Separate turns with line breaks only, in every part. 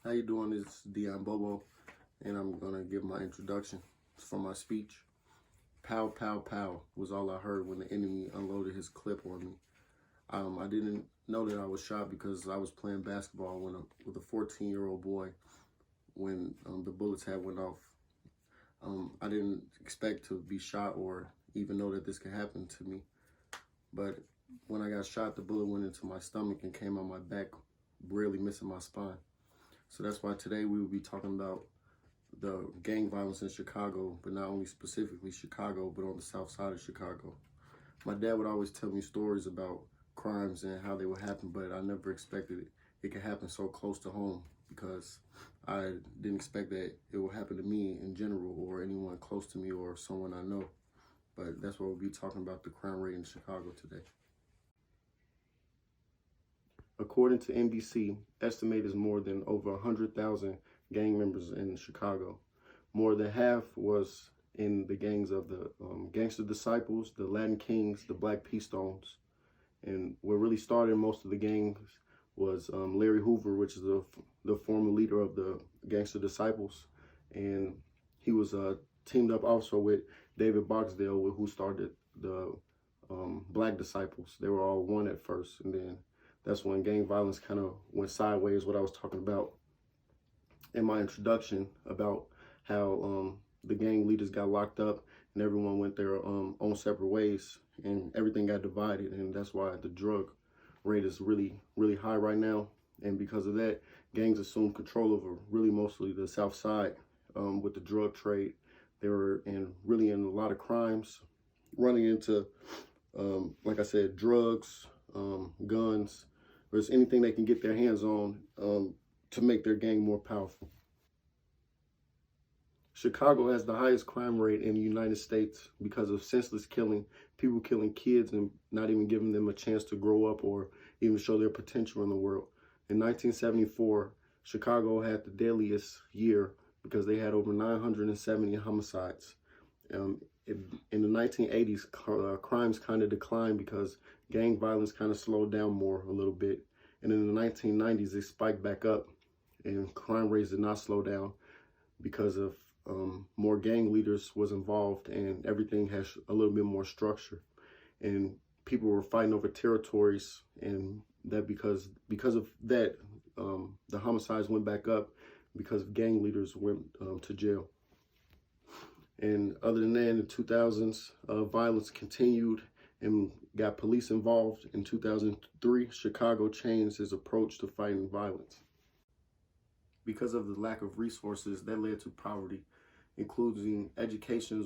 How you doing? This is Dion Bobo, and I'm gonna give my introduction for my speech. Pow, pow, pow was all I heard when the enemy unloaded his clip on me. I didn't know that I was shot because I was playing basketball with a 14-year-old boy when the bullets had went off. I didn't expect to be shot or even know that this could happen to me. But when I got shot, the bullet went into my stomach and came on my back, barely missing my spine. So that's why today we will be talking about the gang violence in Chicago, but not only specifically Chicago, but on the south side of Chicago. My dad would always tell me stories about crimes and how they would happen, but I never expected it could happen so close to home, because I didn't expect that it would happen to me in general or anyone close to me or someone I know. But that's what we'll be talking about, the crime rate in Chicago today. According to NBC, estimated more than over 100,000 gang members in Chicago. More than half was in the gangs of the Gangster Disciples, the Latin Kings, the Black P. Stones. And what really started most of the gangs was Larry Hoover, which is the former leader of the Gangster Disciples. And he was teamed up also with David Boxdale, who started the Black Disciples. They were all one at first, and then that's when gang violence kind of went sideways, what I was talking about in my introduction about how the gang leaders got locked up and everyone went their own separate ways and everything got divided. And that's why the drug rate is really, really high right now. And because of that, gangs assumed control over really mostly the south side with the drug trade. They were really in a lot of crimes, running into, like I said, drugs, guns, or just anything they can get their hands on to make their gang more powerful. Chicago has the highest crime rate in the United States because of senseless killing, people killing kids and not even giving them a chance to grow up or even show their potential in the world. In 1974, Chicago had the deadliest year because they had over 970 homicides. In the 1980s, crimes kind of declined because gang violence kind of slowed down more a little bit. And in the 1990s, they spiked back up, and crime rates did not slow down because of more gang leaders was involved, and everything has a little bit more structure. And people were fighting over territories, and that because of that, the homicides went back up because gang leaders went to jail. And other than that, in the 2000s, violence continued and got police involved. In 2003, Chicago changed its approach to fighting violence. Because of the lack of resources, that led to poverty, including education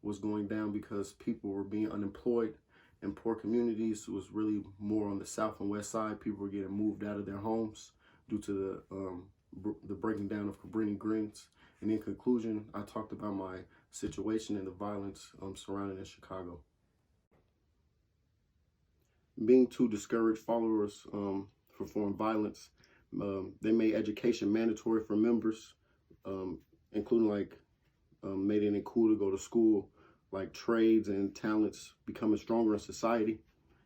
was going down because people were being unemployed. In poor communities, it was really more on the south and west side. People were getting moved out of their homes due to the breaking down of Cabrini Greens. And in conclusion, I talked about my situation and the violence surrounding in Chicago. Being too discouraged followers perform violence. They made education mandatory for members, including made it cool to go to school, like trades and talents becoming stronger in society.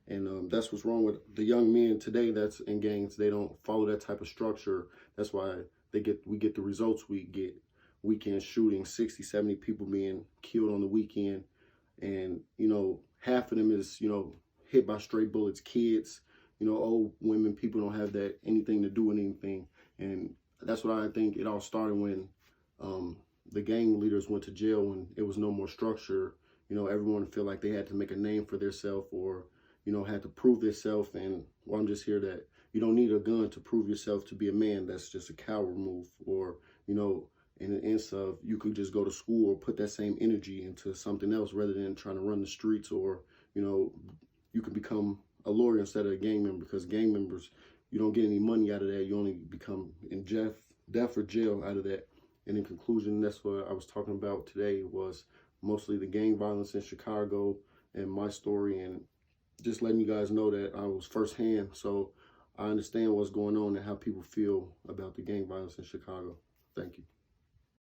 And that's what's wrong with the young men today that's in gangs. They don't follow that type of structure. That's why we get the results we get. Weekend shooting, 60, 70 people being killed on the weekend. And, half of them is, hit by stray bullets, kids, old women. People don't have anything to do with anything. And that's what I think it all started when the gang leaders went to jail, when it was no more structure. Everyone felt like they had to make a name for themselves or, had to prove themselves. And I'm just here that you don't need a gun to prove yourself to be a man. That's just a coward move. Or, in the sense of you could just go to school or put that same energy into something else rather than trying to run the streets, or, you can become a lawyer instead of a gang member, because gang members, you don't get any money out of that. You only become in death or jail out of that. And in conclusion, that's what I was talking about today, was mostly the gang violence in Chicago and my story, and just letting you guys know that I was firsthand. So I understand what's going on and how people feel about the gang violence in Chicago. Thank you.